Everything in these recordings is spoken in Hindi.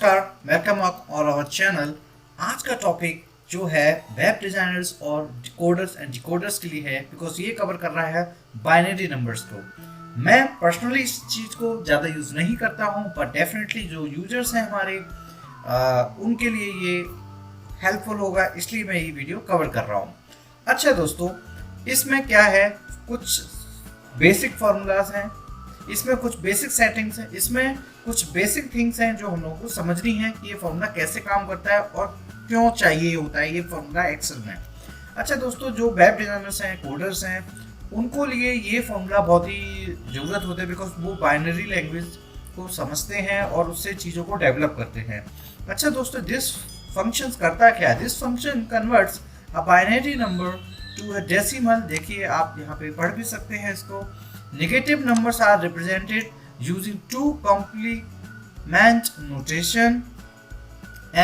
नमस्कार, वेलकम ऑन आवर चैनल। आज का टॉपिक जो है वेब डिजाइनर्स और डिकोडर्स एंड डिकोडर्स के लिए है, बिकॉज ये कवर कर रहा है बाइनरी नंबर्स को। मैं पर्सनली इस चीज़ को ज़्यादा यूज़ नहीं करता हूँ, पर डेफिनेटली जो यूजर्स हैं हमारे उनके लिए ये हेल्पफुल होगा, इसलिए मैं ये वीडियो कवर कर रहा हूँ। अच्छा दोस्तों, इसमें क्या है, कुछ बेसिक फार्मूलाज हैं, इसमें कुछ बेसिक सेटिंग्स हैं, इसमें कुछ बेसिक थिंग्स हैं जो हम लोगों को समझनी है कि ये फार्मूला कैसे काम करता है और क्यों चाहिए होता है ये फार्मूला एक्सेल में। अच्छा दोस्तों, जो वेब डिजाइनर्स हैं, कोडर्स हैं, उनको लिए ये फार्मूला बहुत ही ज़रूरत होता है, बिकॉज वो बाइनरी लैंग्वेज को समझते हैं और उससे चीज़ों को डेवलप करते हैं। अच्छा दोस्तों, दिस फंक्शंस करता क्या है? This function converts a binary number to a decimal. देखिए, आप यहाँ पे पढ़ भी सकते हैं इसको। Negative numbers are represented using two complement notation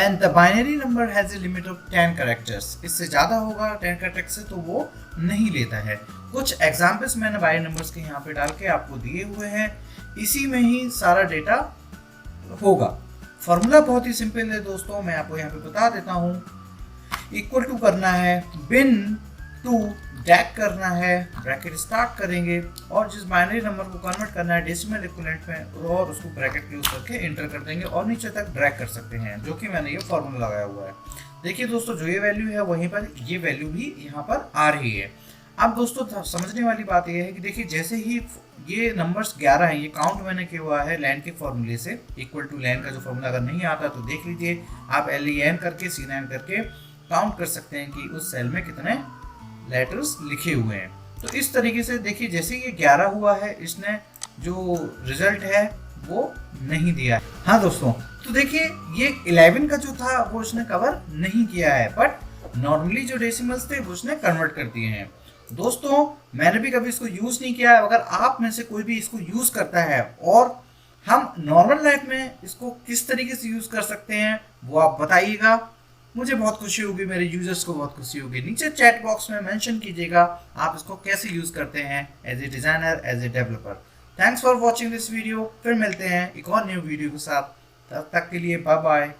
and the binary number has a limit of 10 characters। इससे ज़्यादा होगा 10 characters से तो वो नहीं लेता है। कुछ एग्जाम्पल्स मैंने बाइनरी नंबर्स के यहाँ पे डाल के आपको दिए हुए हैं, इसी में ही सारा डेटा होगा। फॉर्मूला बहुत ही सिंपल है दोस्तों, मैं आपको यहाँ पे बता देता हूँ। इक्वल टू करना है, Bin2dec करना है, ब्रैकेट स्टार्ट करेंगे और जिस बाइनरी नंबर को कन्वर्ट करना है डेसिमल इक्विवेलेंट में, और उसको ब्रैकेट क्लोज करके एंटर कर देंगे और नीचे तक ड्रैग कर सकते हैं, जो कि मैंने ये फॉर्मूला लगाया हुआ है। देखिए दोस्तों, जो ये वैल्यू है वहीं पर ये वैल्यू भी यहाँ पर आ रही है। अब दोस्तों, समझने वाली बात यह है कि देखिए, जैसे ही ये नंबर्स 11 हैं, ये काउंट मैंने किया हुआ है लैन के फॉर्मूले से। इक्वल टू लैन का जो फॉर्मूला अगर नहीं आता तो देख लीजिए, आप LEN करके C9 करके काउंट कर सकते हैं कि उस सेल में कितने लेटर्स लिखे हुए हैं। तो इस तरीके से देखिए, जैसे ये 11 हुआ है, इसने जो रिजल्ट है वो नहीं दिया है। हाँ दोस्तों, तो देखिए ये 11 का जो था वो इसने कवर नहीं किया है, बट नॉर्मली जो डेसिमल्स थे वो उसने कन्वर्ट कर दिए हैं। दोस्तों, मैंने भी कभी इसको यूज नहीं किया है। अगर आप में से कोई भी इसको यूज करता है और हम नॉर्मल लाइफ में इसको किस तरीके से यूज कर सकते हैं वो आप बताइएगा। मुझे बहुत खुशी होगी, मेरे यूजर्स को बहुत खुशी होगी। नीचे चैट बॉक्स में मेंशन कीजिएगा आप इसको कैसे यूज करते हैं as a designer, as a developer. Thanks for watching this video. फिर मिलते हैं एक और न्यू वीडियो के साथ, तब तक के लिए बाय बाय।